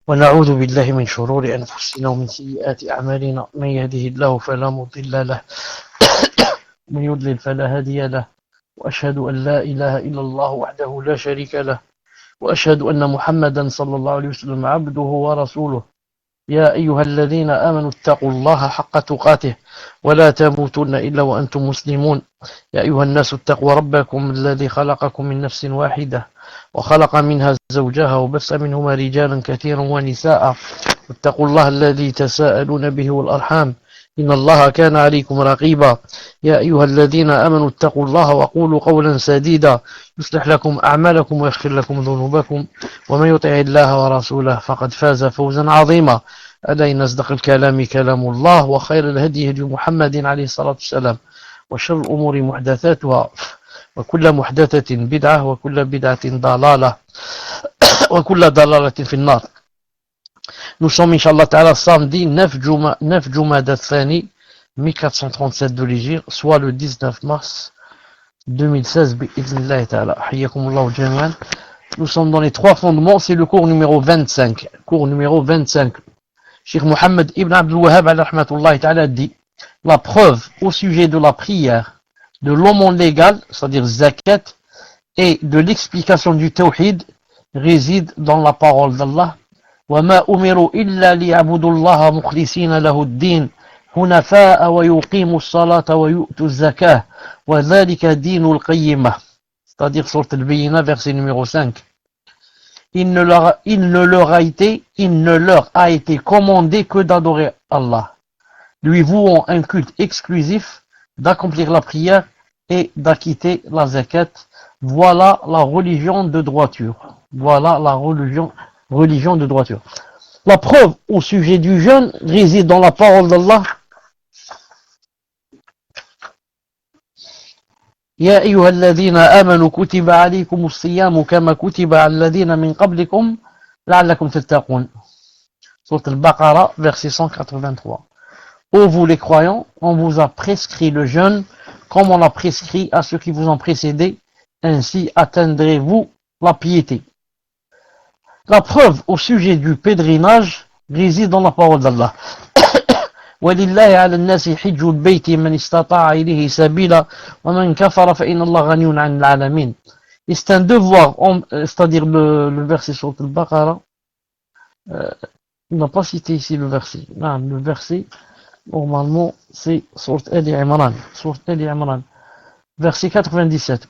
ونعوذ بالله من شرور أنفسنا ومن سيئات أعمالنا من يهده الله فلا مضل له ومن يضلل فلا هادي له وأشهد أن لا إله إلا الله وحده لا شريك له وأشهد أن محمدا صلى الله عليه وسلم عبده ورسوله يا أيها الذين آمنوا اتقوا الله حق تقاته ولا تموتن إلا وأنتم مسلمون يا أيها الناس اتقوا ربكم الذي خلقكم من نفس واحدة وخلق منها زوجها وبث منهما رجالا كثيرا ونساء اتقوا الله الذي تساءلون به والأرحام إن الله كان عليكم رقيبا يا أيها الذين آمنوا اتقوا الله وقولوا قولا سديدا يصلح لكم أعمالكم ويغفر لكم ذنوبكم ومن يطع الله ورسوله فقد فاز فوزا عظيما ألا إن أصدق الكلام كلام الله وخير الهدي هدي محمد عليه الصلاة والسلام وشر الأمور محدثاتها وكل محدثة بدعة وكل بدعة ضلالة وكل ضلالة في النار. Nous sommes, Inch'Allah Ta'ala, samedi 9 Jumada Thani, 1437 de l'Hégire, soit le 19 mars 2016, bi'idhnillah Ta'ala. Hayyakumullah jami'an. Nous sommes dans les trois fondements, c'est le cours numéro 25. Cours numéro 25. Cheikh Mohammed Ibn Abdul Wahhab alayhi rahmatullah Ta'ala dit, la preuve au sujet de la prière, de l'aumône légal, c'est-à-dire zakat, et de l'explication du tawhid, réside dans la parole d'Allah. وما أمروا إلا ليعبدوا الله مخلصين له الدين حنفاء ويقيموا الصلاة ويؤتوا الزكاة وذلك دين القيمة. C'est-à-dire sur Al-Bayyinah, verset numéro 5. Il ne leur a été commandé que d'adorer Allah, lui vouant un culte exclusif, d'accomplir la prière et d'acquitter la zakat. Voilà la religion de droiture. Voilà la religion de droiture. La preuve au sujet du jeûne réside dans la parole d'Allah. يا أيها الذين آمنوا كتب عليكم الصيام كما كتب على الذين من قبلكم لعلكم تتقون. Sourate Al-Baqarah, verset 183. Ô vous les croyants, on vous a prescrit le jeûne comme on l'a prescrit à ceux qui vous ont précédé, ainsi atteindrez-vous la piété. La preuve au sujet du pèlerinage réside dans la parole d'Allah. وَلِلَّهِ عَلَى النَّاسِ حِجُّ الْبَيْتِ مَنِ اسْتَطَاعَ إِلَيْهِ سَبِيلًا وَمَنْ كَفَرَ فَإِنَّ اللَّهَ غَنِيٌّ عَنِ الْعَالَمِينَ. Et c'est un devoir, c'est-à-dire le verset sur Al-Baqarah, on n'a pas cité ici le verset. Non, le verset, normalement, c'est sur Al-Imran. Sur Al-Imran, verset 97.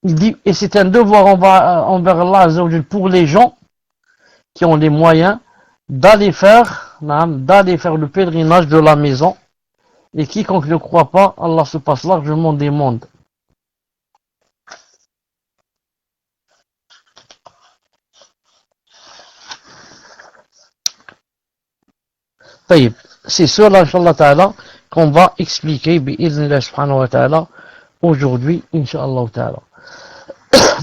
Il dit, et c'est un devoir envers Allah Azza wa Jal pour les gens qui ont les moyens d'aller faire le pèlerinage de la maison, et quiconque ne croit pas, Allah se passe largement des mondes. C'est cela, Inch'Allah Ta'ala, qu'on va expliquer, bi'idhnillah subhanahu wa ta'ala, aujourd'hui, Inch'Allah Ta'ala.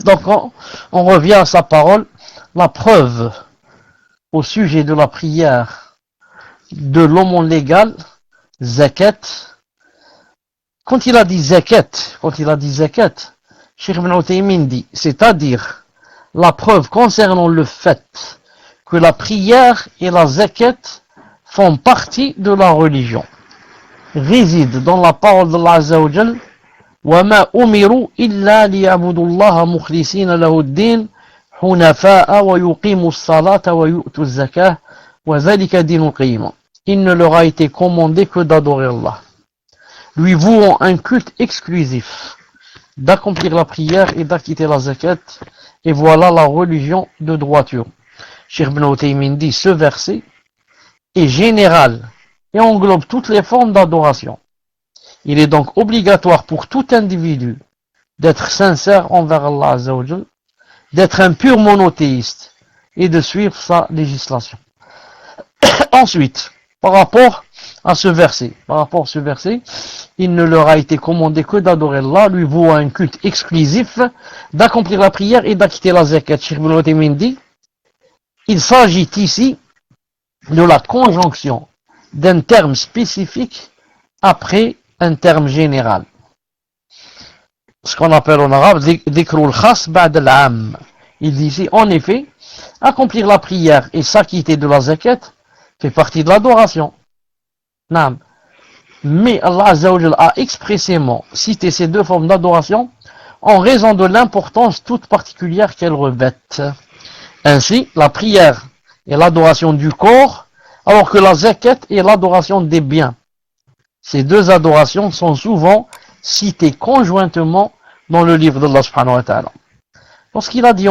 Donc on revient à sa parole, la preuve au sujet de la prière, de l'aumône légal, zakat. Quand il a dit zakat, Cheikh Ibn Uthaymin dit, c'est-à-dire la preuve concernant le fait que la prière et la zakat font partie de la religion, réside dans la parole d'Allah Azza wa Jal. وما أمروا إلا ليعبدوا الله مخلصين له الدين حنفاء ويقيموا الصلاة ويؤتوا الزكاة وذلك دين القيمة. Il ne leur a été commandé que d'adorer Allah, lui vouant un culte exclusif, d'accomplir la prière et d'acquitter la zakat, et voilà la religion de droiture. Cheikh Ibn Uthaymin dit, ce verset est général et englobe toutes les formes d'adoration. Il est donc obligatoire pour tout individu d'être sincère envers Allah Azza wa Jal, d'être un pur monothéiste et de suivre sa législation. Ensuite, par rapport à ce verset, il ne leur a été commandé que d'adorer Allah, lui vouant un culte exclusif, d'accomplir la prière et d'acquitter la zakat. Cheikh Ibn Uthaymin dit, il s'agit ici de la conjonction d'un terme spécifique après un terme général. Ce qu'on appelle en arabe dhikrul khas ba'd al-'am. Il dit ici, en effet, accomplir la prière et s'acquitter de la zakat fait partie de l'adoration. Naam. Mais Allah Azza wa Jalla a expressément cité ces deux formes d'adoration en raison de l'importance toute particulière qu'elles revêtent. Ainsi, la prière est l'adoration du corps, alors que la zakat est l'adoration des biens. Ces deux adorations sont souvent citées conjointement dans le livre d'Allah subhanahu wa ta'ala. Lorsqu'il a dit,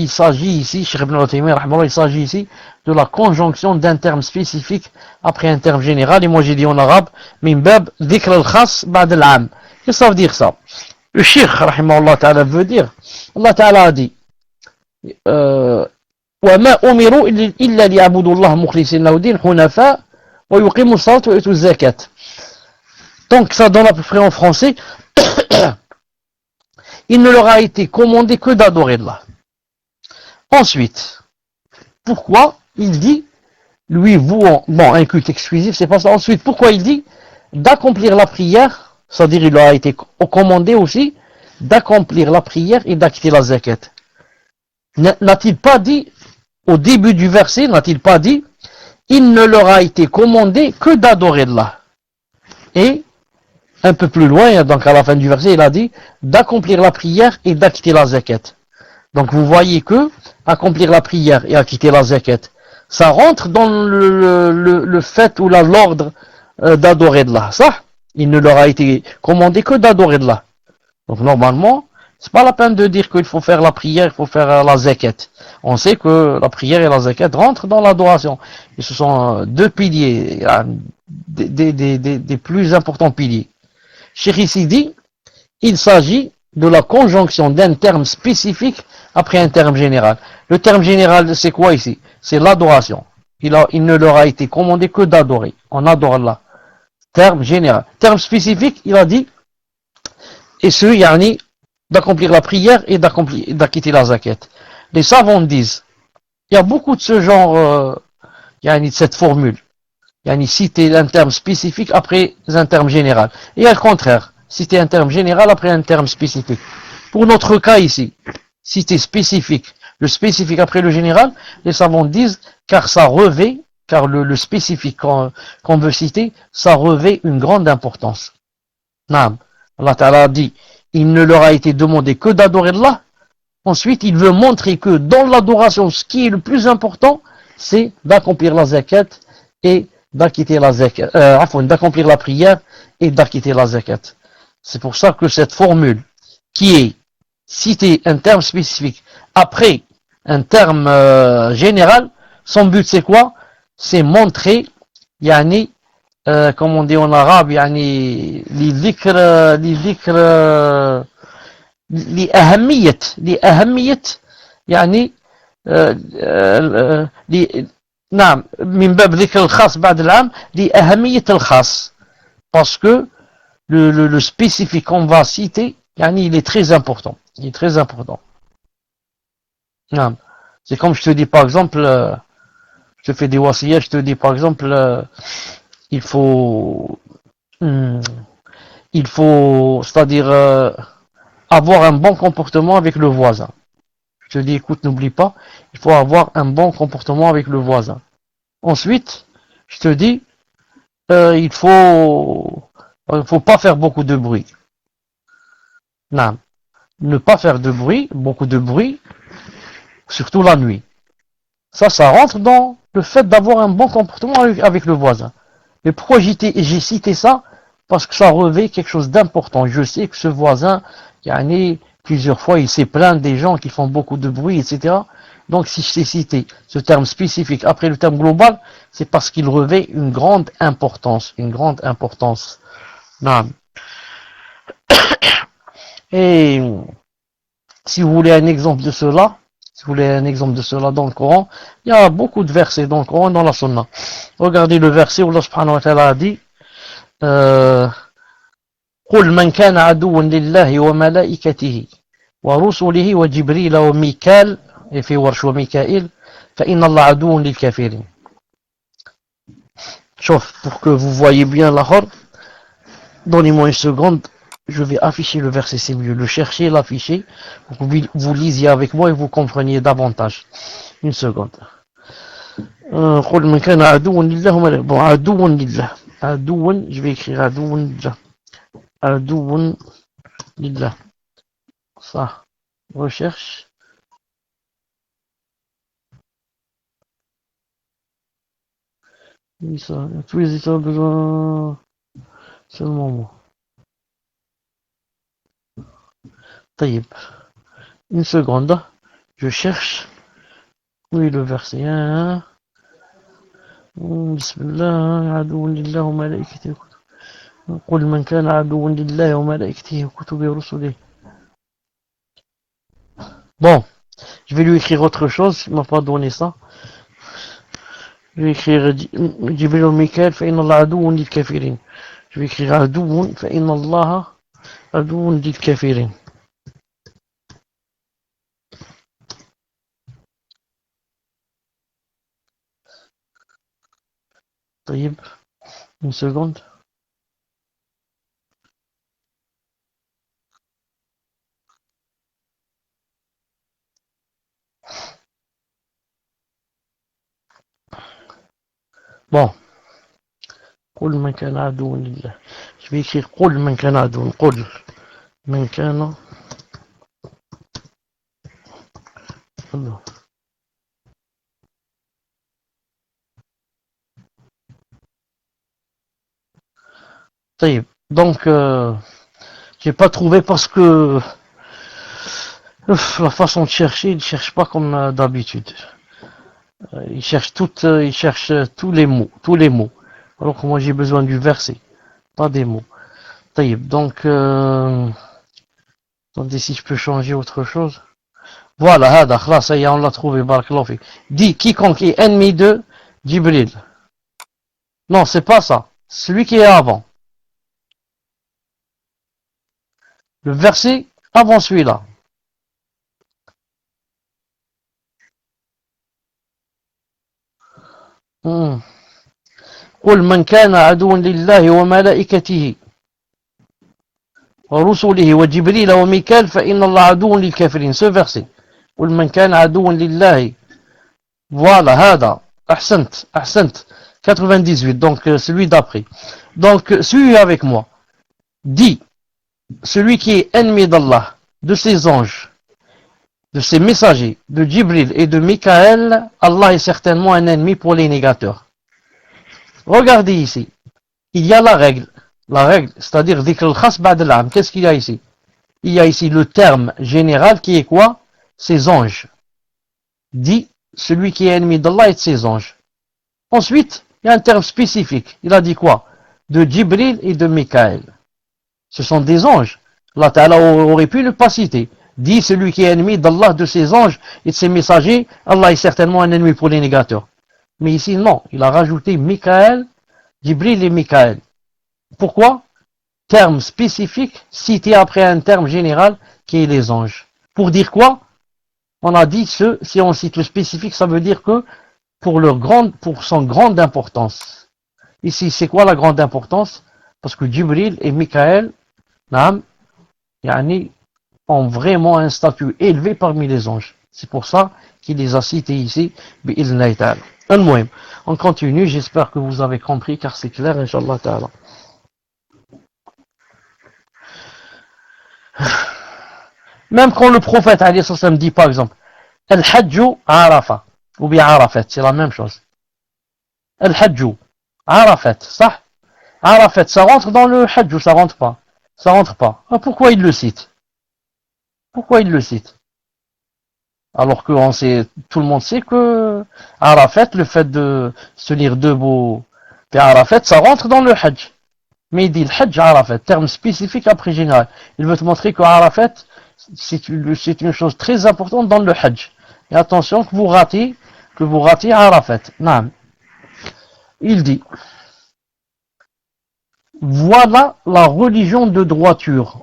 il s'agit ici, Cheikh Ibn al-Taymiyyah, il s'agit ici de la conjonction d'un terme spécifique après un terme général, et moi j'ai dit en arabe, min bab dhikr al-khas ba'd al-am. Qu'est-ce que ça veut dire ça? Le Cheikh, rahimahullah ta'ala, veut dire, Allah ta'ala a dit, وَمَا أُمِرُوا إِلَّا لِيَعْبُدُوا اللَّهَ مُخْلِصِينَ لَهُ الدِّينَ حُنَفَاءَ وَيُقِيمُوا الصَّلَاةَ وَيُؤْتُوا الزَّكَاةَ. Donc ça donne à peu près en français, il ne leur a été commandé que d'adorer Allah. Ensuite, pourquoi il dit, lui vouant, bon, un culte exclusif, c'est pas ça. Ensuite, pourquoi il dit d'accomplir la prière, c'est-à-dire il leur a été commandé aussi d'accomplir la prière et d'acquitter la zakat. N'a-t-il pas dit, au début du verset, n'a-t-il pas dit, il ne leur a été commandé que d'adorer Allah. Et un peu plus loin, donc à la fin du verset, il a dit d'accomplir la prière et d'acquitter la zakat. Donc vous voyez que accomplir la prière et acquitter la zakat, ça rentre dans le fait ou l'ordre d'adorer Allah. Ça, il ne leur a été commandé que d'adorer Allah. Donc normalement, c'est pas la peine de dire qu'il faut faire la prière, il faut faire la zakat. On sait que la prière et la zakat rentrent dans l'adoration. Et ce sont deux piliers, des plus importants piliers. Cheikh ici dit, il s'agit de la conjonction d'un terme spécifique après un terme général. Le terme général, c'est quoi ici? C'est l'adoration. Il ne leur a été commandé que d'adorer. On adore Allah. Terme général. Terme spécifique, il a dit, et ce, yani, d'accomplir la prière et d'acquitter la zakat. Les savants disent, il y a beaucoup de ce genre, yani, de cette formule. Yani, citer un terme spécifique après un terme général. Et au contraire, citer un terme général après un terme spécifique. Pour notre cas ici, citer spécifique, le spécifique après le général, les savants disent, car ça revêt, car le spécifique qu'on veut citer, ça revêt une grande importance. Naam. Allah Ta'ala dit, il ne leur a été demandé que d'adorer Allah. Ensuite, il veut montrer que dans l'adoration, ce qui est le plus important, c'est d'accomplir la zakat et d'acquitter la zakat, d'accomplir la prière et d'acquitter la zakat. C'est pour ça que cette formule, qui est citer un terme spécifique après un terme général, son but c'est quoi? C'est montrer, yani, comme on dit en arabe, yani, لأهمية يعني نعم من باب ذكر الخاص بعد العام لأهمية الخاص, parce que le spécifique qu'on va citer, yani, il est très important. Il est très important. Non. C'est comme je te dis par exemple, je te fais des wasiyas, je te dis par exemple, il faut, c'est-à-dire avoir un bon comportement avec le voisin. Je te dis, écoute, n'oublie pas, il faut avoir un bon comportement avec le voisin. Ensuite, je te dis, il faut pas faire beaucoup de bruit. Non. Ne pas faire de bruit, beaucoup de bruit, surtout la nuit. Ça rentre dans le fait d'avoir un bon comportement avec le voisin. Mais pourquoi j'ai cité ça? Parce que ça revêt quelque chose d'important. Je sais que ce voisin, plusieurs fois, il s'est plaint des gens qui font beaucoup de bruit, etc. Donc si je t'ai cité ce terme spécifique après le terme global, c'est parce qu'il revêt une grande importance. Une grande importance. Non. Et si vous voulez un exemple de cela, dans le Coran, il y a beaucoup de versets dans le Coran, dans la Sunna. Regardez le verset où Allah subhanahu wa ta'ala a dit قل من كان عدوا لله وملائكته ورسله وجبريل وميكال في ورش وميكائيل فإن الله عدو للكافرين. Sauf pour que vous voyez bien la horde, donnez-moi une seconde, je vais afficher le verset, c'est mieux. Le chercher, l'afficher, pour que vous lisiez avec moi et vous compreniez davantage. Une seconde. قل من كان عدوا لله bon عدوا لله عدوا je vais écrire عدوا لله عدوا لله ça recherche oui ça tous les états besoin seulement moi طيب une seconde je cherche oui le verset 1 بسم الله عدو لله وملائكته قل من كان عدوا لله وملائكته وكتبه ورسله. Bon, je vais lui écrire autre chose, il m'a pas donné ça. Je vais écrire جبريل وميكائيل فإن الله عدو للكافرين. Je vais écrire عدو فإن الله عدو للكافرين. طيب une seconde. Bon. قل من كان عدوا لله. Je vais écrire قل من كان عدوا. قل من كان طيب donc j'ai pas trouvé parce que la façon de chercher, il cherche pas comme d'habitude. Il cherche tous les mots. Alors que moi j'ai besoin du verset, pas des mots. طيب donc attendez si je peux changer autre chose. Voilà, هذا خلاص ça y est, on l'a trouvé, بارك الله فيك. Dit quiconque est ennemi de Jibril. Non, c'est pas ça. Celui qui est avant. Le verset avant celui-là. قل من كان عدوا لله وملائكته ورسله وجبريل وميكال فإن الله عدو للكافرين. Ce verset. قل من كان عدوا لله. Voilà, هذا. أحسنت. 98, donc celui d'après. Donc celui avec moi. Dit, celui qui est ennemi d'Allah, de ses anges, de ses messagers, de Jibril et de Mikaël, Allah est certainement un ennemi pour les négateurs. Regardez ici, il y a la règle, c'est-à-dire dhikr al-khas ba'd al-'am. Qu'est-ce qu'il y a ici? Il y a ici le terme général qui est quoi? Ses anges. Dit, celui qui est ennemi d'Allah et de ses anges. Ensuite, il y a un terme spécifique. Il a dit quoi? De Jibril et de Mikaël. Ce sont des anges. Allah Ta'ala aurait pu ne pas citer. Dit celui qui est ennemi d'Allah, de ses anges et de ses messagers, Allah est certainement un ennemi pour les négateurs. Mais ici, non. Il a rajouté Mikaël, Jibril et Mikaël. Pourquoi? Terme spécifique cité après un terme général qui est les anges. Pour dire quoi? On a dit si on cite le spécifique, ça veut dire que pour son grande importance. Ici, c'est quoi la grande importance? Parce que Jibril et Mikaël, ont vraiment un statut élevé parmi les anges. C'est pour ça qu'il les a cités ici. On continue, j'espère que vous avez compris, car c'est clair, Inch'Allah Ta'ala. Même quand le prophète alayhi sallam dit par exemple Al-Hajju Arafat ou bien Arafat, c'est la même chose. Al-Hajju Arafat, ça Arafat, ça rentre dans le Hajj ou ça rentre pas? Ça rentre pas. Ah, pourquoi il le cite? Alors que tout le monde sait que Arafat, le fait de se lire debout, puis Arafat, ça rentre dans le Hajj. Mais il dit le Hajj Arafat, terme spécifique après général. Il veut te montrer que Arafat, c'est une chose très importante dans le Hajj. Et attention que vous ratez Arafat. Non. Il dit, voilà la religion de droiture.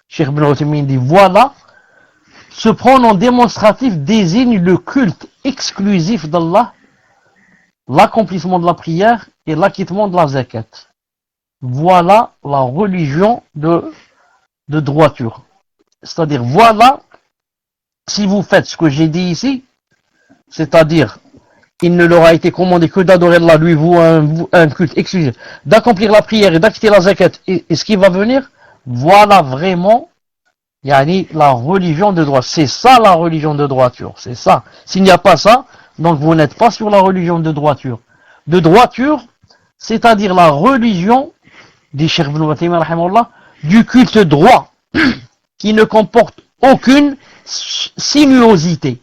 Cheikh Ibn Uthaymin dit, voilà, ce pronom démonstratif désigne le culte exclusif d'Allah, l'accomplissement de la prière et l'acquittement de la zakat. voilà la religion de droiture. C'est-à-dire, voilà, si vous faites ce que j'ai dit ici, c'est-à-dire, il ne leur a été commandé que d'adorer Allah, lui, vous, un culte exclusif, d'accomplir la prière et d'acquitter la zakat, et ce qui va venir, voilà vraiment, yani, la religion de droiture. C'est ça la religion de droiture, c'est ça. S'il n'y a pas ça, donc vous n'êtes pas sur la religion de droiture. De droiture, c'est-à-dire la religion, dit Cheikh Ibn Uthaymin, du culte droit, qui ne comporte aucune sinuosité,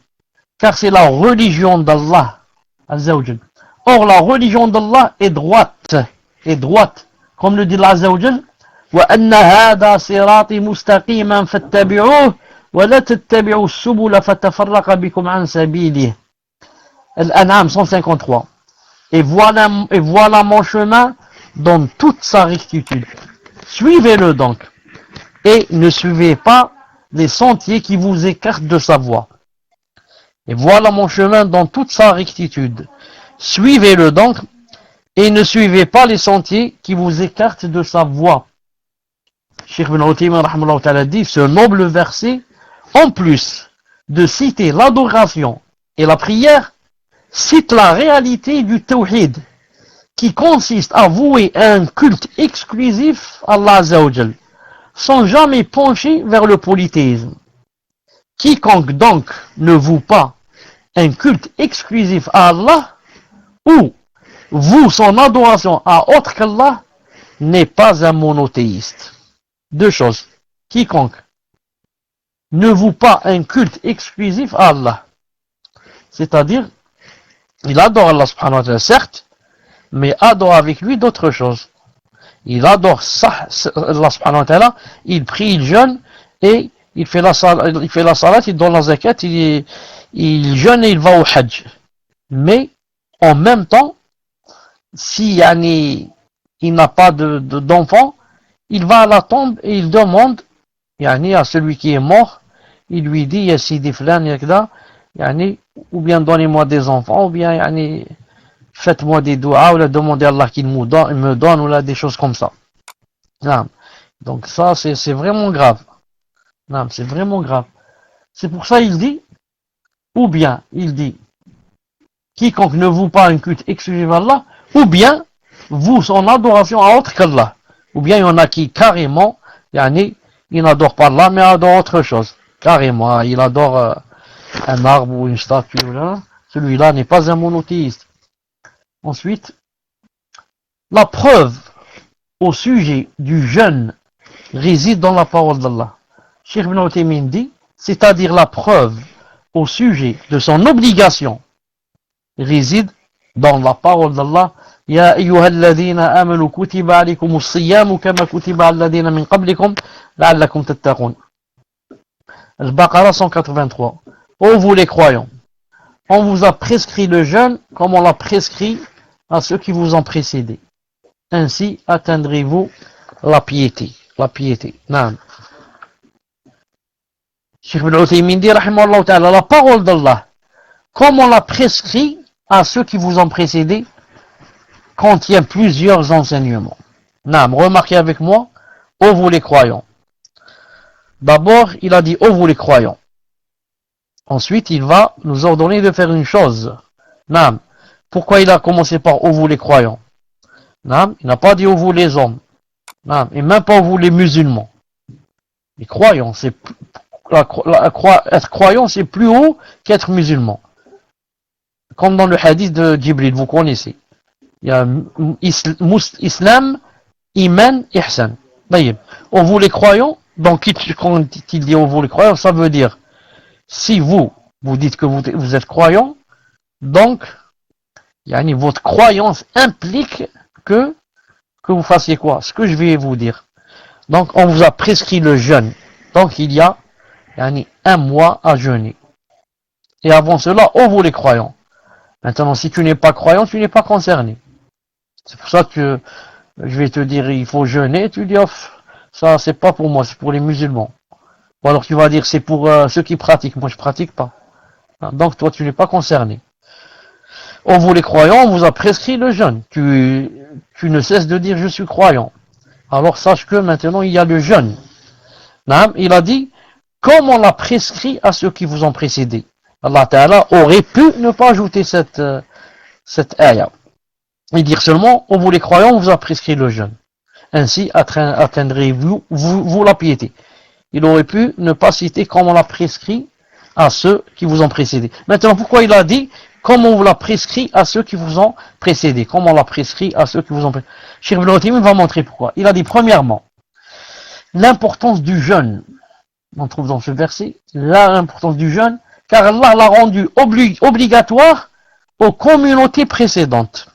car c'est la religion d'Allah. Or, la religion d'Allah est droite, comme le dit Allah Azza wa Jal, وَأَنَّ هَذَا صِرَاطِي مُسْتَقِيمًا فَاتَّبِعُوهُ وَلَا تَتَّبِعُوا السُّبُلَ فَتَفَرَّقَ بِكُمْ عَنْ سَبِيلِهِ. Al-An'am 153. Et voilà mon chemin dans toute sa rectitude. Suivez-le donc, et ne suivez pas les sentiers qui vous écartent de sa voie. Et voilà mon chemin dans toute sa rectitude. Suivez-le donc, et ne suivez pas les sentiers qui vous écartent de sa voie. Cheikh Ibn Uthaymin dit, ce noble verset, en plus de citer l'adoration et la prière, cite la réalité du tawhid, qui consiste à vouer un culte exclusif à Allah Azza wa Jal, sans jamais pencher vers le polythéisme. Quiconque donc ne voue pas un culte exclusif à Allah, ou voue son adoration à autre qu'Allah, n'est pas un monothéiste. Deux choses. Quiconque ne voue pas un culte exclusif à Allah, c'est-à-dire, il adore Allah subhanahu wa ta'ala, certes, mais adore avec lui d'autres choses. Il adore Allah subhanahu wa ta'ala, il prie, il jeûne, et il fait la salat, il donne la zakat, il jeûne et il va au hajj. Mais, en même temps, si il n'a pas d'enfant, il va à la tombe et il demande à celui qui est mort, il lui dit, ya sidi flan, yakda, ou bien donnez-moi des enfants, ou bien faites-moi des doigts, ou demandez à Allah qu'il me donne, ou là, des choses comme ça. Donc ça, c'est vraiment grave. C'est vraiment grave. C'est pour ça il dit, ou bien il dit, quiconque ne voue pas un culte exclusif à Allah, ou bien voue son adoration à autre qu'Allah. Ou bien il y en a qui carrément, il n'adore pas Allah, mais adore autre chose. Carrément, il adore un arbre ou une statue. Celui-là n'est pas un monothéiste. Ensuite, la preuve au sujet du jeûne réside dans la parole d'Allah. Cheikh Ibn Uthaymin dit, c'est-à-dire la preuve au sujet de son obligation réside dans la parole d'Allah. Ya ayyuhalladhina amanu kutiba alaykumus siyamu kama kutiba alladhina min qablikum la'allakum tattaqun. Al-Baqarah 183. Ô vous les croyants, on vous a prescrit le jeûne comme on l'a prescrit à ceux qui vous ont précédés. Ainsi atteindrez-vous la piété. La piété. Naam. Cheikh Ibn Uthaymin dit, rahimahullah ta'ala, la parole d'Allah, comme on l'a prescrit à ceux qui vous ont précédés, contient plusieurs enseignements. Naam, remarquez avec moi, ô vous les croyants. D'abord, il a dit, ô vous les croyants. Ensuite, il va nous ordonner de faire une chose. Naam, pourquoi il a commencé par ô vous les croyants? Naam, il n'a pas dit ô vous les hommes. Naam, et même pas ô vous les musulmans. Les croyants, être croyant, c'est plus haut qu'être musulman. Comme dans le hadith de Jibril, vous connaissez. Il y a Islam, Iman, Ihsan. D'ailleurs, on vous les croyants, donc quand il dit on vous les croyants, ça veut dire, si vous dites que vous êtes croyant, donc, votre croyance implique que vous fassiez quoi? Ce que je vais vous dire. Donc, on vous a prescrit le jeûne. Donc, il y a un mois à jeûner. Et avant cela, on vous les croyants. Maintenant, si tu n'es pas croyant, tu n'es pas concerné. C'est pour ça que je vais te dire, il faut jeûner. Tu dis, ça, c'est pas pour moi, c'est pour les musulmans. Ou alors tu vas dire, c'est pour ceux qui pratiquent. Moi, je pratique pas. Donc, toi, tu n'es pas concerné. On vous les croyants, on vous a prescrit le jeûne. Tu ne cesses de dire, je suis croyant. alors sache que maintenant il y a le jeûne. Il a dit, comme on l'a prescrit à ceux qui vous ont précédé. Allah Ta'ala aurait pu ne pas ajouter cette ayah. Et dire seulement, vous les croyants, on vous a prescrit le jeûne. Ainsi atteindrez-vous la piété. Il aurait pu ne pas citer comme on l'a prescrit à ceux qui vous ont précédé. Maintenant, pourquoi il a dit comme on vous l'a prescrit à ceux qui vous ont précédé? Comme on l'a prescrit à ceux qui vous ont précédé. Cheikh Ibn Uthaymin va montrer pourquoi. Il a dit premièrement, l'importance du jeûne. On trouve dans ce verset l'importance du jeûne, car Allah l'a rendu obligatoire aux communautés précédentes.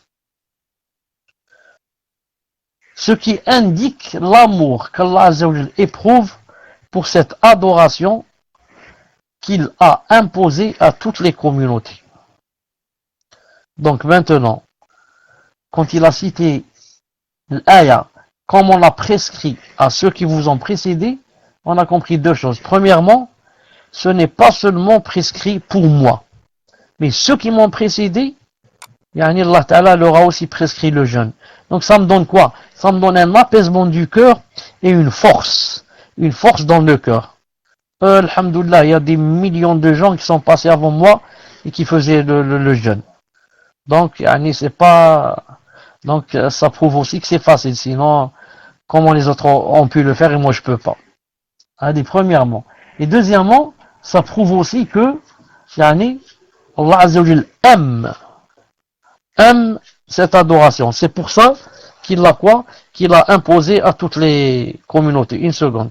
Ce qui indique l'amour qu'Allah Azza wa Jal éprouve pour cette adoration qu'il a imposée à toutes les communautés. Donc maintenant, quand il a cité l'ayah, comme on l'a prescrit à ceux qui vous ont précédé, on a compris deux choses. Premièrement, ce n'est pas seulement prescrit pour moi, mais ceux qui m'ont précédé, Allah Ta'ala leur a aussi prescrit le jeûne. Donc ça me donne quoi? Ça me donne un apaisement du cœur et une force dans le cœur. Alhamdoulilah, il y a des millions de gens qui sont passés avant moi et qui faisaient le jeûne. Donc, c'est pas, donc ça prouve aussi que c'est facile. Sinon, comment les autres ont pu le faire et moi je peux pas. Premièrement. Et deuxièmement, ça prouve aussi que, Allah Azza wa Jal aime cette adoration. C'est pour ça qu'il l'a quoi? Qu'il a imposé à toutes les communautés. Une seconde.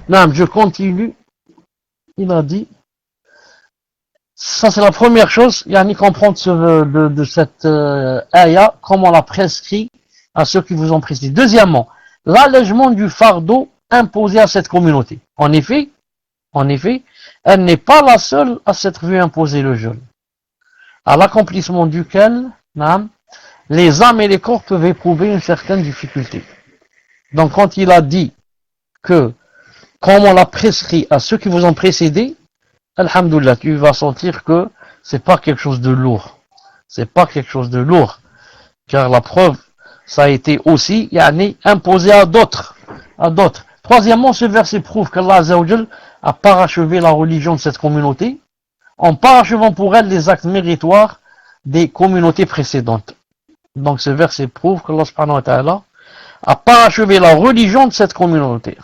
Non, je continue. Il a dit, ça c'est la première chose, comprendre de cette ayah, comme on l'a prescrit à ceux qui vous ont précédé. Deuxièmement, l'allègement du fardeau imposé à cette communauté. En effet, elle n'est pas la seule à s'être vue imposer le jeûne, à l'accomplissement duquel les âmes et les corps peuvent éprouver une certaine difficulté. Donc quand il a dit que comme on l'a prescrit à ceux qui vous ont précédé, alhamdoulilah, tu vas sentir que c'est pas quelque chose de lourd. C'est pas quelque chose de lourd. Car la preuve, ça a été aussi, imposé à d'autres. Troisièmement, ce verset prouve qu'Allah Azza wa Jal a parachevé la religion de cette communauté, en parachevant pour elle les actes méritoires des communautés précédentes. Donc ce verset prouve qu'Allah subhanahu wa ta'ala a parachevé la religion de cette communauté.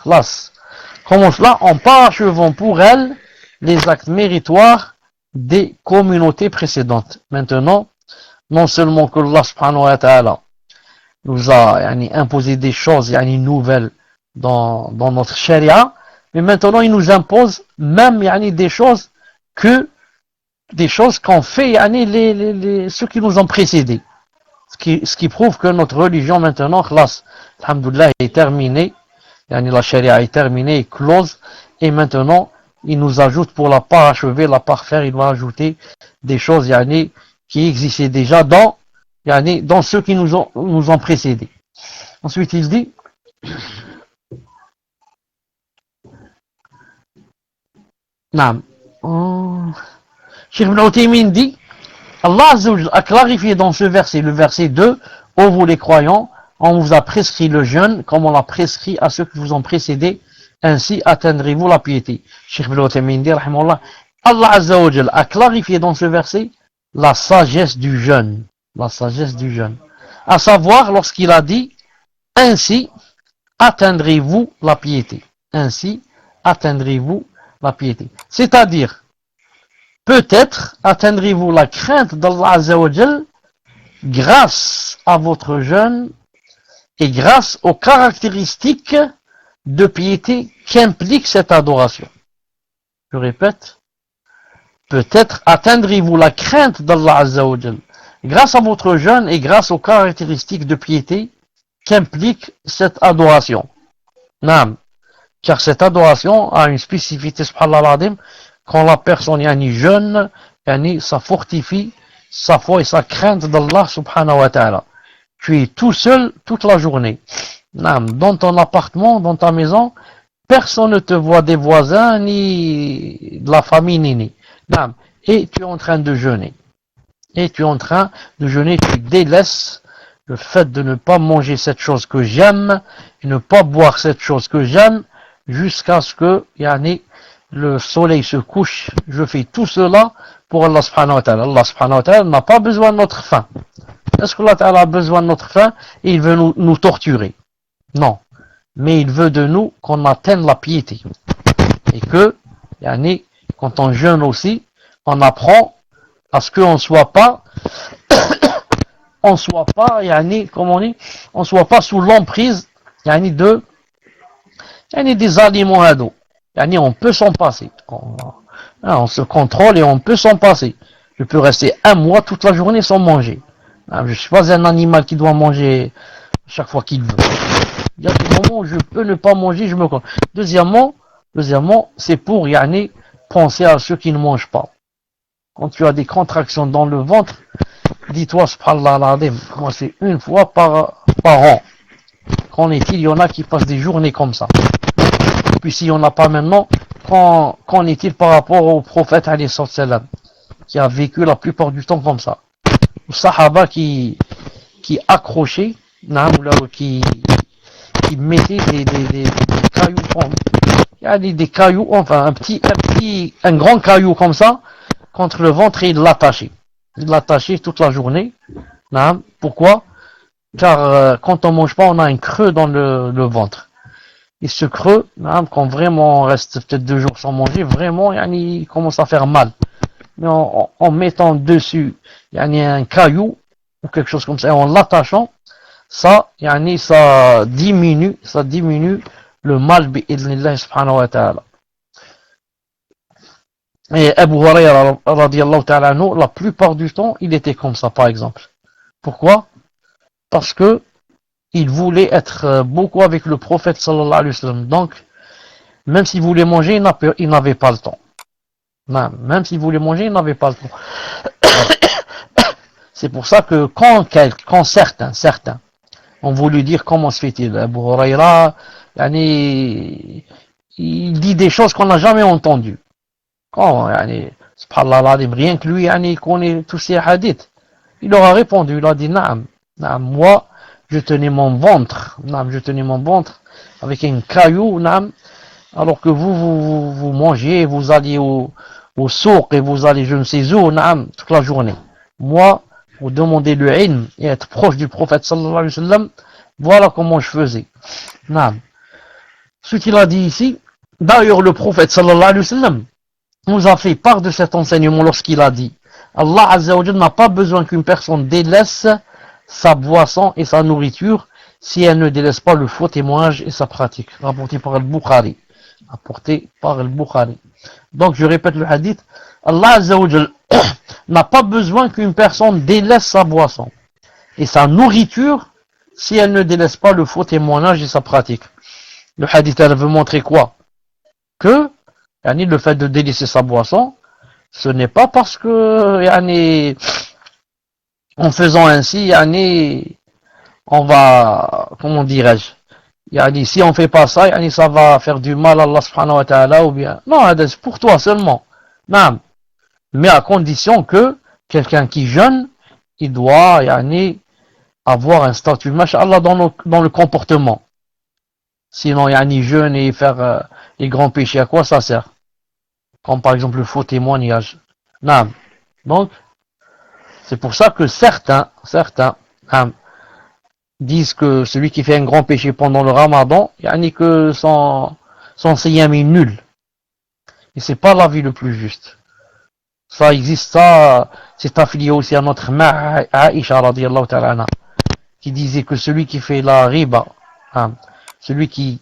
Comment cela? En parachevant pour elle les actes méritoires des communautés précédentes. Maintenant, non seulement que Allah subhanahu wa ta'ala nous a imposé des choses nouvelles dans notre charia, mais maintenant il nous impose même des choses qu'ont fait ceux qui nous ont précédés. Ce qui prouve que notre religion maintenant, alhamdoulilah, est terminée. La charia est terminée, close, et maintenant, il nous ajoute pour la parachever, la parfaire, il va ajouter des choses qui existaient déjà dans ceux qui nous ont précédés. Ensuite, il dit, Cheikh Ibn Uthaymin dit, Allah Azza wa Jal a clarifié dans ce verset, le verset 2, ô vous les croyants, on vous a prescrit le jeûne comme on l'a prescrit à ceux qui vous ont précédé, ainsi atteindrez-vous la piété. Cheikh Ibn Uthaymin dit, rahimahullah, Allah Azza wa Jal a clarifié dans ce verset la sagesse du jeûne. La sagesse du jeûne. À savoir, lorsqu'il a dit, ainsi atteindrez-vous la piété. Ainsi atteindrez-vous la piété. C'est-à-dire, peut-être atteindrez-vous la crainte d'Allah Azza wa Jal grâce à votre jeûne et grâce aux caractéristiques de piété qu'implique cette adoration. Je répète, peut-être atteindrez-vous la crainte d'Allah Azza wa Jal grâce à votre jeûne et grâce aux caractéristiques de piété qu'implique cette adoration. Naam. Car cette adoration a une spécificité, subhanallah al-azim, quand la personne yani jeûne, yani ça fortifie sa foi et sa crainte d'Allah subhanahu wa ta'ala. Tu es tout seul toute la journée. Naam. Dans ton appartement, dans ta maison, personne ne te voit des voisins, ni de la famille, ni. Naam. Et tu es en train de jeûner. Et tu es en train de jeûner, tu délaisses le fait de ne pas manger cette chose que j'aime, et ne pas boire cette chose que j'aime, jusqu'à ce que, yani, le soleil se couche. Je fais tout cela pour Allah subhanahu wa ta'ala. Allah subhanahu wa ta'ala n'a pas besoin de notre faim. Est-ce que Allah ta'ala a besoin de notre faim et il veut nous torturer? Non. Mais il veut de nous qu'on atteigne la piété. Et que, yani, quand on jeûne aussi, on apprend à ce qu'on ne soit pas yani, comme on dit, on soit pas sous l'emprise yani des aliments à dos. Yani, on peut s'en passer. On se contrôle et on peut s'en passer. Je peux rester un mois toute la journée sans manger. Je ne suis pas un animal qui doit manger chaque fois qu'il veut. Il y a des moments où je peux ne pas manger, je me contrôle. Deuxièmement, c'est pour yani, penser à ceux qui ne mangent pas. Quand tu as des contractions dans le ventre, dis-toi, subhanallah al-azim, moi c'est une fois par an. Qu'en est-il? Il y en a qui passent des journées comme ça. Puis s'il n'y en a pas maintenant, qu'en est-il par rapport au prophète alayhi salam, qui a vécu la plupart du temps comme ça? Le sahaba qui accrochait, qui mettait des cailloux, il y a des cailloux, enfin un grand caillou comme ça, contre le ventre et il l'attachait. Il l'attachait toute la journée. Pourquoi? Car quand on mange pas, on a un creux dans le ventre. Et ce creux, quand vraiment on reste peut-être 2 jours sans manger, vraiment, il commence à faire mal. Mais en mettant dessus un caillou ou quelque chose comme ça, et en l'attachant, ça diminue le mal bi'idhnillah subhanahu wa ta'ala. Et Abu Hurayra radiyallahu ta'ala anhu, la plupart du temps, il était comme ça, par exemple. Pourquoi? Parce que il voulait être beaucoup avec le prophète sallallahu alayhi wa sallam. Donc, même s'il voulait manger, il n'avait pas le temps. Non, même s'il voulait manger, il n'avait pas le temps. C'est pour ça que quand certains ont voulu dire comment se fait-il, Abu Hurayra, il dit des choses qu'on n'a jamais entendues. Subhanallah, rien que lui, il connaît tous ces hadiths. Il leur a répondu, il a dit, naam, moi, je tenais mon ventre avec un caillou, alors que vous mangez, vous allez au souk et vous allez je ne sais où, toute la journée. Moi, pour demander le ilm et être proche du prophète sallallahu alayhi wa sallam, voilà comment je faisais. Ce qu'il a dit ici, d'ailleurs le prophète sallallahu alayhi wa sallam nous a fait part de cet enseignement lorsqu'il a dit Allah Azza wa Jalla n'a pas besoin qu'une personne délaisse sa boisson et sa nourriture si elle ne délaisse pas le faux témoignage et sa pratique. Rapporté par Al-Bukhari. Donc je répète le hadith, Allah Azza wa Jalla n'a pas besoin qu'une personne délaisse sa boisson et sa nourriture si elle ne délaisse pas le faux témoignage et sa pratique. Le hadith, elle veut montrer quoi? Que le fait de délaisser sa boisson, ce n'est pas parce que en faisant ainsi, on va, comment dirais-je, si on fait pas ça, ça va faire du mal à Allah subhanahu wa ta'ala, ou bien, non, c'est pour toi seulement. Non. Mais à condition que quelqu'un qui jeûne, il doit, avoir un statut, masha'Allah, dans le comportement. Sinon, jeûne et faire les grands péchés, à quoi ça sert? Comme par exemple le faux témoignage. Non. Donc, c'est pour ça que certains disent que celui qui fait un grand péché pendant le Ramadan, que son siyam est nul. Et c'est pas l'avis le plus juste. Ça existe, ça, c'est affilié aussi à notre mère Aïcha radiyallahu ta'ala anha, qui disait que celui qui fait la riba, hein, celui qui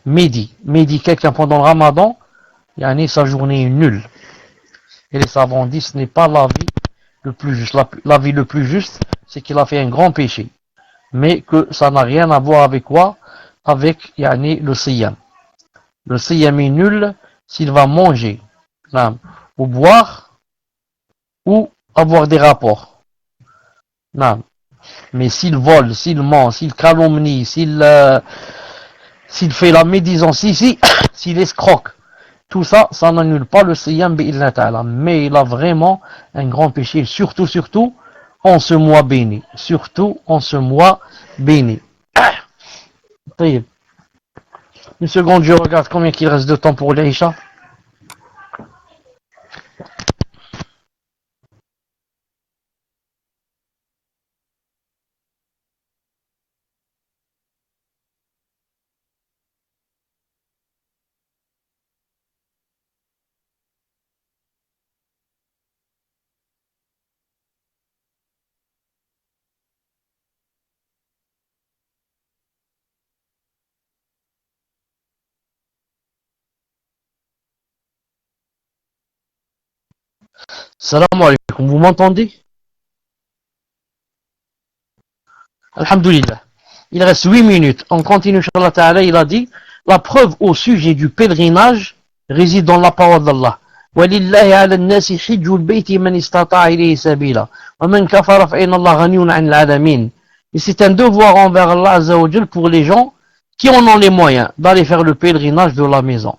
médit quelqu'un pendant le ramadan, sa journée est nulle. Et les savants disent ce n'est pas l'avis le plus juste. L'avis le plus juste, c'est qu'il a fait un grand péché. Mais que ça n'a rien à voir avec quoi? Avec le siyam. Le siyam est nul s'il va manger, hein, ou boire, ou avoir des rapports. Non. Mais s'il vole, s'il ment, s'il calomnie, s'il fait la médisance, s'il escroque, tout ça, ça n'annule pas le siyam bi'illah ta'ala. Mais il a vraiment un grand péché, surtout en ce mois béni. Surtout en ce mois béni. Une seconde, je regarde combien il reste de temps pour l'Aïcha. Salam alaikum, vous m'entendez? Alhamdulillah. Il reste 8 minutes. On continue, Inch'Allah Ta'ala. Il a dit, la preuve au sujet du pèlerinage réside dans la parole d'Allah. وَلِلَّهِ عَلَى النَّاسِ حِجُّ الْبَيْتِ مَنِ اسْتَطَاعَ إِلَيْهِ سَبِيلًا وَمَنْ كَفَرَ فَإِنَّ اللَّهَ غَنِيٌّ عَنِ الْعَالَمِينَ. Et c'est un devoir envers Allah Azza wa Jal pour les gens qui en ont les moyens d'aller faire le pèlerinage de la maison.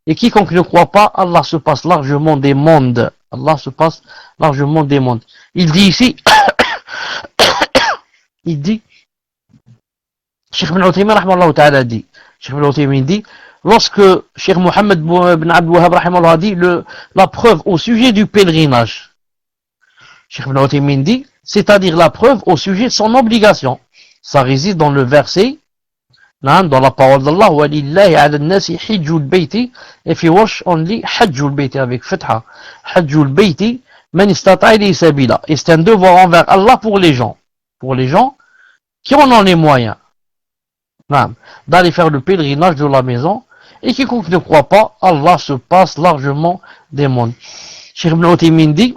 Et quiconque ne croit pas, Allah se passe largement des mondes. Allah se passe largement des mondes. Il dit ici, il dit, Cheikh Ibn Uthaymin rahmallahu ta'ala dit, Cheikh Ibn Uthaymin dit, lorsque Cheikh Mohammed ibn Abd Wahhab rahmallahu dit la preuve au sujet du pèlerinage, Cheikh Ibn Uthaymin dit, c'est-à-dire la preuve au sujet de son obligation. Ça réside dans le verset, dans la parole d'Allah, وَلِلَّهِ عَلَى النَّاسِ حِجُّ الْبَيْتِ, if you watch only حَجُّ الْبَيْتِ avec fatha, حَجُّ الْبَيْتِ مَنِ اسْتَطَاعَ إِلَيْهِ سَبِيلًا. Et c'est un devoir envers Allah pour les gens qui en ont les moyens d'aller faire le pèlerinage de la maison, et quiconque ne croit pas, Allah se passe largement des mondes. Cheikh Ibn Uthaymin dit,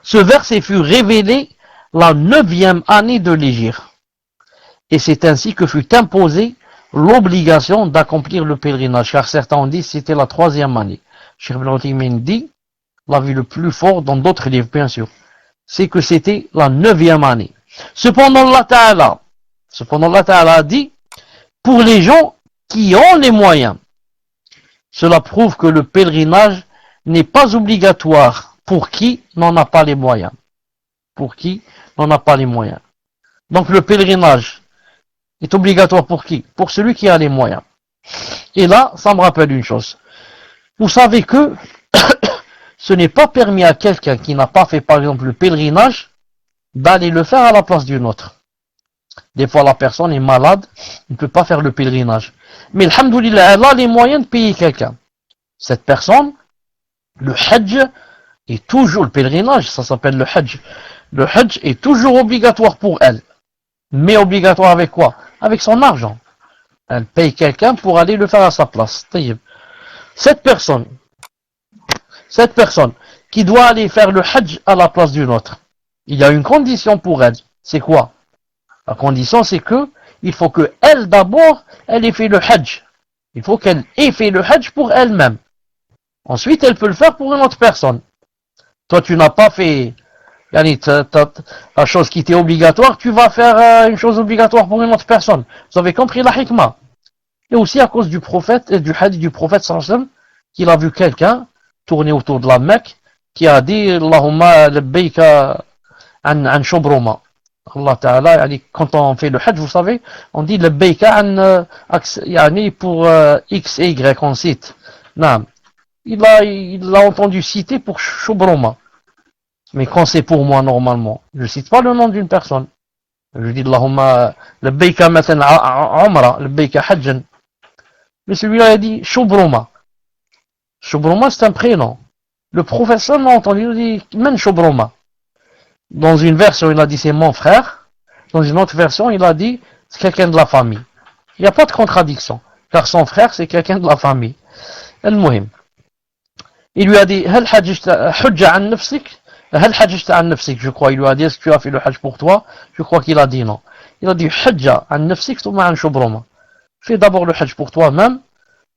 ce verset fut révélé la 9e année de l'Hégire. Et c'est ainsi que fut imposée l'obligation d'accomplir le pèlerinage, car certains ont dit que c'était la 3e année. Cheikh Ibn Uthaymin dit, l'avis le plus fort dans d'autres livres bien sûr, c'est que c'était la 9e année. Cependant Allah Ta'ala a dit, pour les gens qui ont les moyens, cela prouve que le pèlerinage n'est pas obligatoire pour qui n'en a pas les moyens. Pour qui n'en a pas les moyens. Donc le pèlerinage est obligatoire pour qui? Pour celui qui a les moyens. Et là, ça me rappelle une chose. Vous savez que ce n'est pas permis à quelqu'un qui n'a pas fait par exemple le pèlerinage d'aller le faire à la place d'une autre. Des fois la personne est malade, il ne peut pas faire le pèlerinage. Mais alhamdoulilah, elle a les moyens de payer quelqu'un. Cette personne, le hajj est toujours, le pèlerinage, ça s'appelle le hajj. Le hajj est toujours obligatoire pour elle. Mais obligatoire avec quoi? Avec son argent. Elle paye quelqu'un pour aller le faire à sa place. Cette personne qui doit aller faire le hajj à la place d'une autre, il y a une condition pour elle. C'est quoi? La condition, c'est que il faut que elle d'abord, elle ait fait le hajj. Il faut qu'elle ait fait le hajj pour elle-même. Ensuite, elle peut le faire pour une autre personne. Toi, tu n'as pas fait la chose qui était obligatoire, tu vas faire une chose obligatoire pour une autre personne. Vous avez compris la hikmah. Et aussi à cause du prophète et du hadith du prophète sallallahu alayhi wa sallam, qu'il a vu quelqu'un tourner autour de la Mecque qui a dit Allahumma labbayka an shubruma. Allah Ta'ala, quand on fait le hajj, vous savez, on dit labbayka an pour X et Y, on cite. Non. Il a entendu citer pour shubruma. Mais quand c'est pour moi normalement, je ne cite pas le nom d'une personne. Je dis Allahumma labbayka matan umra, labbayka hajjan. Mais celui-là a dit shubruma. Shubruma, c'est un prénom. Le professeur m'a entendu, il dit, Men Shubruma. Dans une version, il a dit, c'est mon frère. Dans une autre version, il a dit, c'est quelqu'un de la famille. Il n'y a pas de contradiction. Car son frère, c'est quelqu'un de la famille. المهم. Il lui a dit, هل حججت حج عن نفسك هل حججت عن نفسك, je crois. Il lui a dit, est-ce que tu as fait le hajj pour toi? Je crois qu'il a dit non. Il a dit, حج عن نفسك ثم عن شبرمة. Fais d'abord le hajj pour toi-même,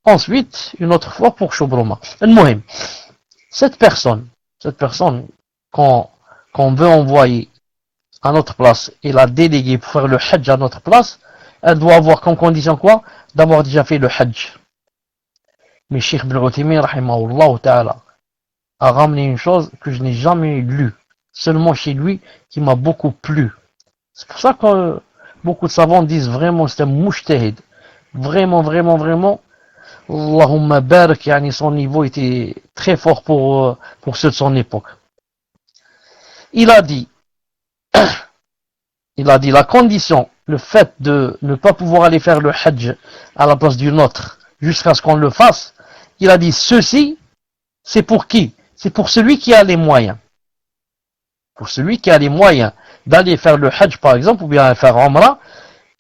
ensuite, une autre fois pour Shubruma. المهم, cette personne qu'on veut envoyer à notre place et la déléguer pour faire le hajj à notre place, elle doit avoir comme condition quoi? D'avoir déjà fait le hajj. Mais Cheikh Ibn Uthaymin, rahimahullah ta'ala, a ramené une chose que je n'ai jamais lue, seulement chez lui, qui m'a beaucoup plu. C'est pour ça que beaucoup de savants disent vraiment c'est un mujtahid. Vraiment, vraiment, vraiment, Allahumma barak, yani son niveau était très fort pour ceux de son époque. Il a dit la condition, le fait de ne pas pouvoir aller faire le hajj à la place d'une autre jusqu'à ce qu'on le fasse, il a dit ceci, c'est pour qui? C'est pour celui qui a les moyens. Pour celui qui a les moyens d'aller faire le hajj par exemple, ou bien faire Umrah,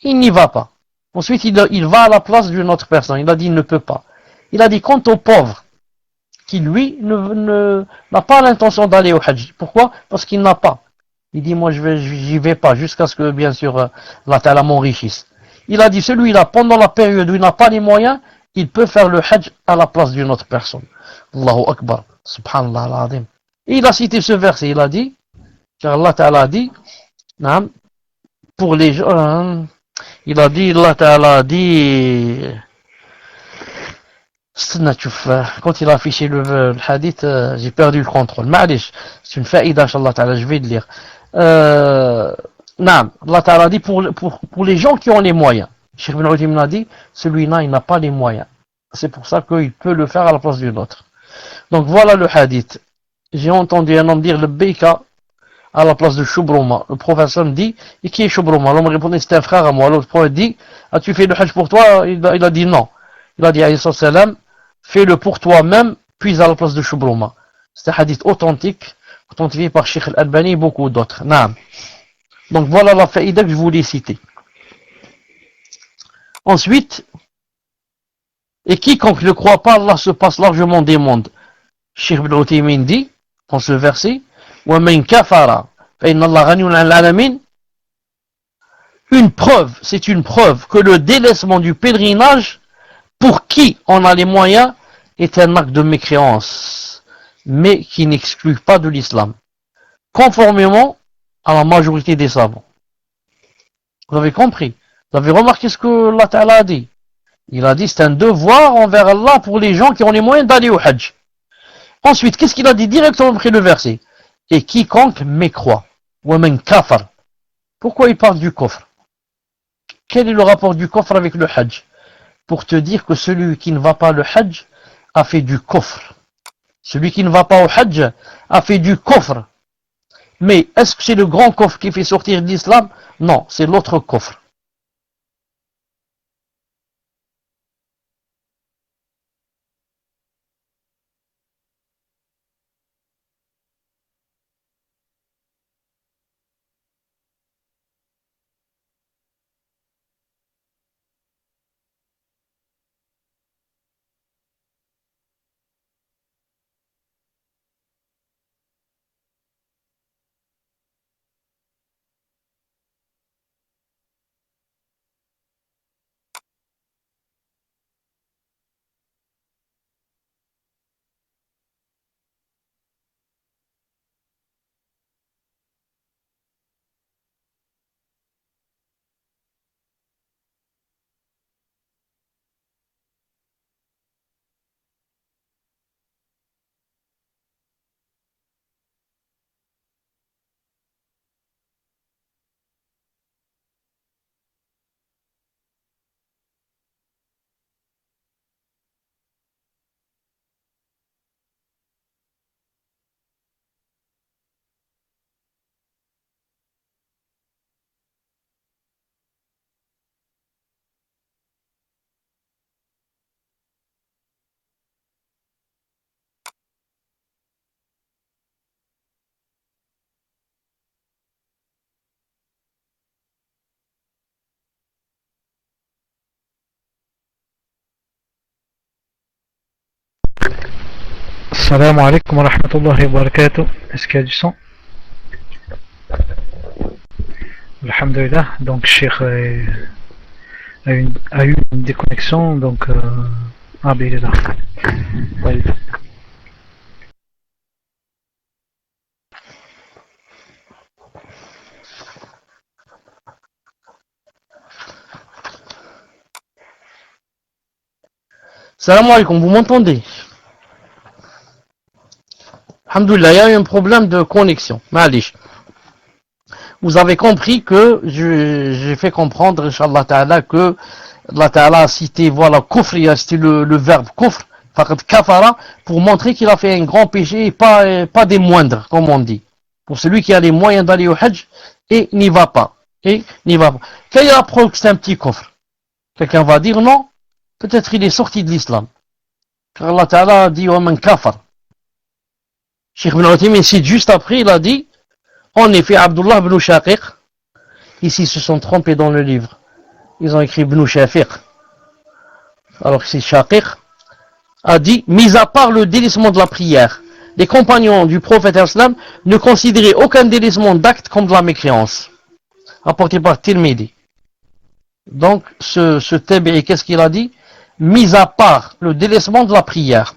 il n'y va pas. Ensuite, il va à la place d'une autre personne. Il a dit il ne peut pas. Il a dit quant au pauvre, qui lui n'a pas l'intention d'aller au hajj. Pourquoi? Parce qu'il n'a pas. Il dit moi j'y vais pas jusqu'à ce que bien sûr Allah Ta'ala m'enrichisse. Il a dit celui-là pendant la période où il n'a pas les moyens, il peut faire le hajj à la place d'une autre personne. Allahu Akbar. Subhanallah al-Azim. Et il a cité ce verset, il a dit, car Allah Ta'ala a dit, pour les gens, il a dit, Allah Ta'ala a dit, quand il a affiché le hadith, j'ai perdu le contrôle. Ma'alish, c'est une faïda, Inch'Allah Ta'ala, je vais le lire. Allah Ta'ala dit pour les gens qui ont les moyens. Cheikh Ibn Uthaymin a dit, celui-là, il n'a pas les moyens. C'est pour ça qu'il peut le faire à la place d'une autre. Donc voilà le hadith. J'ai entendu un homme dire le Beika à la place de Shubruma. Le professeur me dit, et qui est Shubruma? L'homme répondait, c'est un frère à moi. L'autre prophète dit, as-tu fait le hajj pour toi? Il a dit non. Il a dit, alayhi salam, fais-le pour toi-même, puis à la place de Shubruma. C'est un hadith authentique, authentifié par Sheikh Al-Albani et beaucoup d'autres. Naam. Donc voilà la faïda que je voulais citer. Ensuite, et quiconque ne croit pas, Allah se passe largement des mondes. Cheikh Ibn Uthaymin dit, dans ce verset, وَمَنْ كَفَرَ فَإِنَّ اللَّهَ غَنِيٌّ عَنِ الْعَالَمِينَ. Une preuve, c'est une preuve que le délaissement du pèlerinage, pour qui on a les moyens, est un acte de mécréance, mais qui n'exclut pas de l'islam, conformément à la majorité des savants. Vous avez compris? Vous avez remarqué ce que Allah Ta'ala a dit? Il a dit c'est un devoir envers Allah pour les gens qui ont les moyens d'aller au hajj. Ensuite, qu'est-ce qu'il a dit directement après le verset? Et quiconque mécroit. وَمَنْ كَفَرَ. Pourquoi il parle du coffre? Quel est le rapport du coffre avec le hajj? Pour te dire que celui qui ne va pas le hajj a fait du coffre. Celui qui ne va pas au hajj a fait du coffre. Mais est-ce que c'est le grand coffre qui fait sortir de l'islam? Non, c'est l'autre coffre. Salam alaikum wa rahmatullahi wa barakatuh. Est-ce qu'il y a du son? Alhamdulillah. Donc, Cheikh a eu une déconnexion. Donc, ah, ben il est là. Ouais. Salam alaikum, vous m'entendez? Alhamdoulilah, il y a eu un problème de connexion. Malish. Vous avez compris que j'ai fait comprendre, Inch'Allah Ta'ala, que Allah Ta'ala a cité, voilà, kufr, il a cité le verbe kufr, faqad kafara, pour montrer qu'il a fait un grand péché et pas des moindres, comme on dit. Pour celui qui a les moyens d'aller au Hajj et n'y va pas. Quelle est la preuve que c'est un petit kufr? Quelqu'un va dire non, peut-être il est sorti de l'islam. Car Allah Ta'ala a dit, wa man kafar. Cheikh Ibn Uthaymin cite juste après, il a dit, en effet, Abdullah ibn Shaqiq, ici ils se sont trompés dans le livre. Ils ont écrit ibn Shafiq. Alors que c'est Shaqiq, a dit, mis à part le délaissement de la prière, les compagnons du prophète islam ne considéraient aucun délaissement d'acte comme de la mécréance. Apporté par Tirmidhi. Donc, ce tabi'i, qu'est-ce qu'il a dit? Mis à part le délaissement de la prière.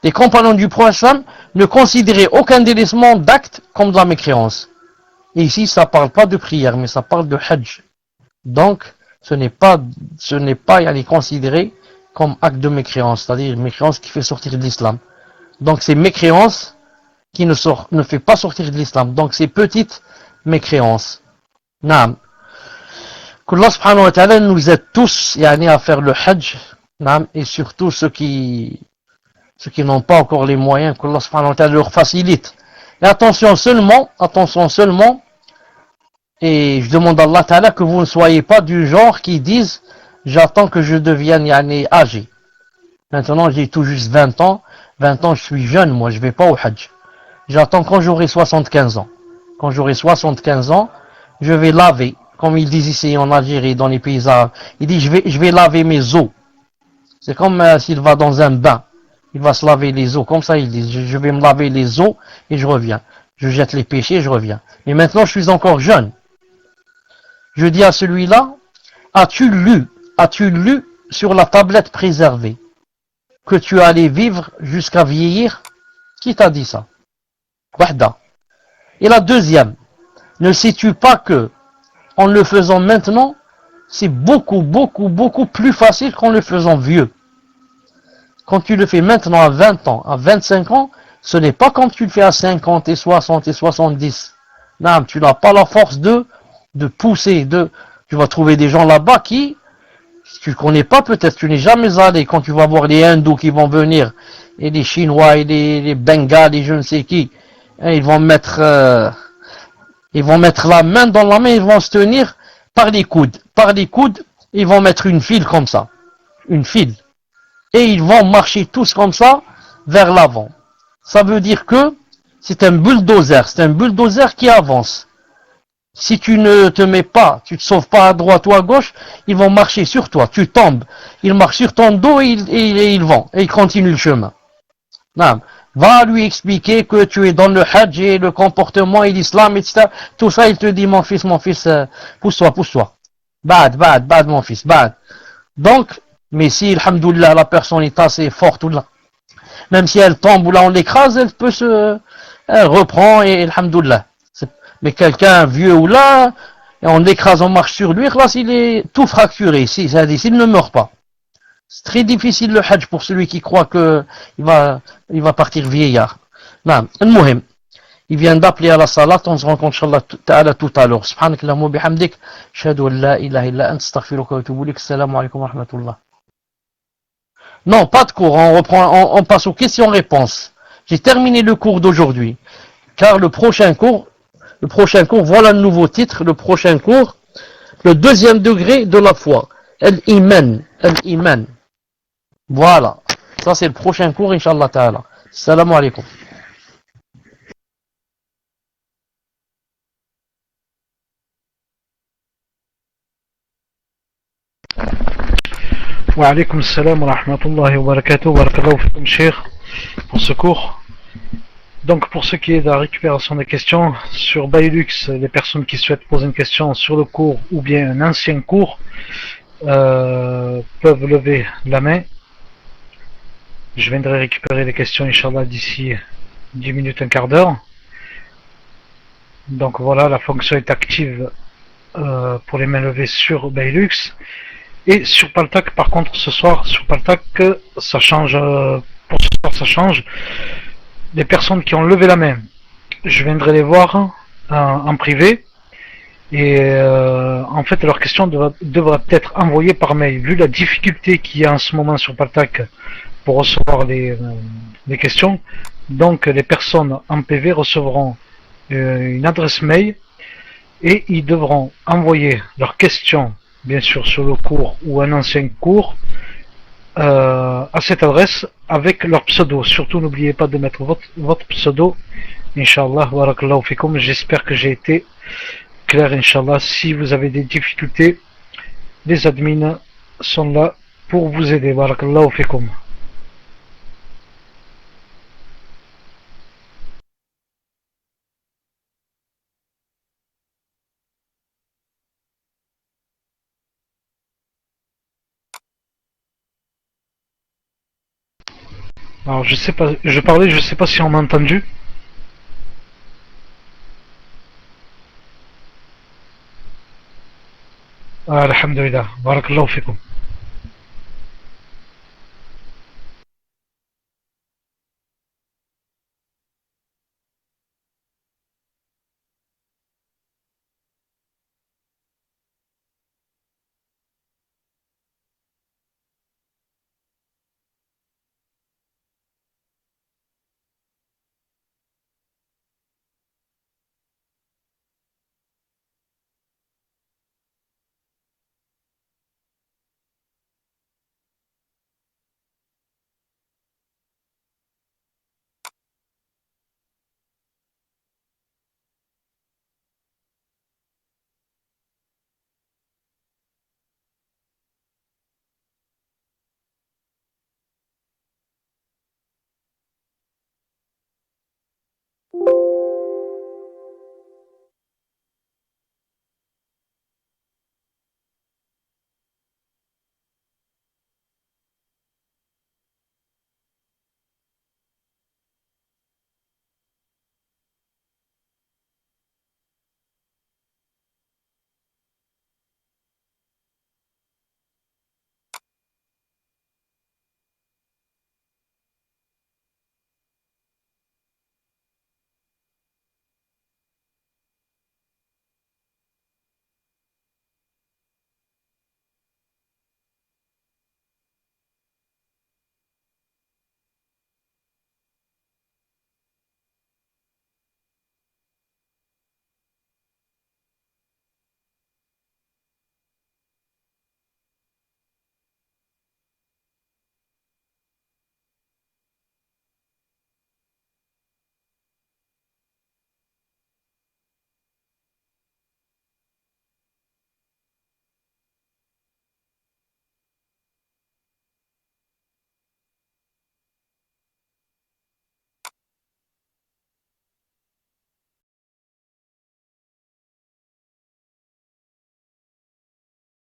Les compagnons du prophète islam ne considéraient aucun délaissement d'acte comme de la mécréance. Et ici, ça ne parle pas de prière, mais ça parle de hajj. Donc, ce n'est pas considéré comme acte de mécréance, c'est-à-dire une mécréance qui fait sortir de l'islam. Donc, c'est mécréance qui ne fait pas sortir de l'islam. Donc, c'est petite mécréance. Naam. Qu'Allah subhanahu wa ta'ala nous aide tous à faire le hajj. Naam. Et surtout ceux qui n'ont pas encore les moyens, qu'Allah subhanahu wa ta'ala leur facilite. Mais attention seulement, et je demande à Allah ta'ala que vous ne soyez pas du genre qui disent j'attends que je devienne âgé. Maintenant j'ai tout juste 20 ans je suis jeune, moi je vais pas au hajj. J'attends quand j'aurai 75 ans. Quand j'aurai 75 ans, je vais laver, comme ils disent ici en Algérie, dans les pays arabes. Il dit je vais laver mes os. C'est comme s'il va dans un bain. Il va se laver les os, comme ça il dit, je vais me laver les os et je reviens. Je jette les péchés et je reviens. Mais maintenant je suis encore jeune. Je dis à celui-là, as-tu lu sur la tablette préservée que tu allais vivre jusqu'à vieillir? Qui t'a dit ça? Wahda. Et la deuxième, ne sais-tu pas que, en le faisant maintenant, c'est beaucoup plus facile qu'en le faisant vieux. Quand tu le fais maintenant à 20 ans, à 25 ans, ce n'est pas quand tu le fais à 50 et 60 et 70. Non, tu n'as pas la force de pousser, tu vas trouver des gens là-bas qui, tu connais pas peut-être, tu n'es jamais allé, quand tu vas voir les hindous qui vont venir, et les chinois, et les bengales, et je ne sais qui, et ils vont mettre la main dans la main, ils vont se tenir par les coudes, ils vont mettre une file comme ça, et ils vont marcher tous comme ça, vers l'avant. Ça veut dire que, c'est un bulldozer qui avance. Si tu ne te mets pas, tu te sauves pas à droite ou à gauche, ils vont marcher sur toi, tu tombes. Ils marchent sur ton dos et ils vont, et ils continuent le chemin. Non. Va lui expliquer que tu es dans le hajj et le comportement et l'islam, etc. Tout ça, il te dit, mon fils, pousse-toi. Bad, mon fils, bad. Donc, mais si, alhamdoulilah, la personne est assez forte, ou là, même si elle tombe ou là on l'écrase, elle reprend et alhamdoulilah. Mais quelqu'un vieux ou là, et on l'écrase, on marche sur lui, là, il est tout fracturé, c'est-à-dire s'il ne meurt pas. C'est très difficile le hajj pour celui qui croit que il va partir vieillard. Non, al-muhim. Il vient d'appeler à la salat, on se rencontre Inch'Allah ta'ala tout à l'heure. Subhanakallahumma bihamdik, ashhadu an la ilaha illa anta astaghfiruka wa atubu ilaik. Assalamu alaykum wa rahmatullah. Non, pas de cours, on passe aux questions-réponses. J'ai terminé le cours d'aujourd'hui. Car le prochain cours, voilà le nouveau titre, le prochain cours, le deuxième degré de la foi. Al-Iman. Voilà. Ça c'est le prochain cours, Inch'Allah ta'ala. Assalamu alaikum. Wa alaykum assalam wa rahmatullahi wa barakatuh. Barakallahu fikum, Cheikh. pour ce cours. Donc pour ce qui est de la récupération des questions, sur Bailux, les personnes qui souhaitent poser une question sur le cours ou bien un ancien cours peuvent lever la main. Je viendrai récupérer les questions, Inch'Allah, d'ici 10 minutes, un quart d'heure. Donc voilà, la fonction est active pour les mains levées sur Bailux. Et sur Paltalk, par contre, ce soir, sur Paltalk, ça change. Pour ce soir, ça change. Les personnes qui ont levé la main, je viendrai les voir en privé. Et en fait, leur question devra être envoyée par mail. Vu la difficulté qu'il y a en ce moment sur Paltalk pour recevoir les questions, donc les personnes en PV recevront une adresse mail et ils devront envoyer leurs questions, bien sûr sur le cours ou un ancien cours, à cette adresse avec leur pseudo. Surtout n'oubliez pas de mettre votre pseudo. Inch'Allah, barakallahu fikum. J'espère que j'ai été clair, Inch'Allah. Si vous avez des difficultés, les admins sont là pour vous aider. Barakallahu fikum. Alors je sais pas, je parlais, je sais pas si on m'a entendu. Alhamdulillah, barakallahu fikum.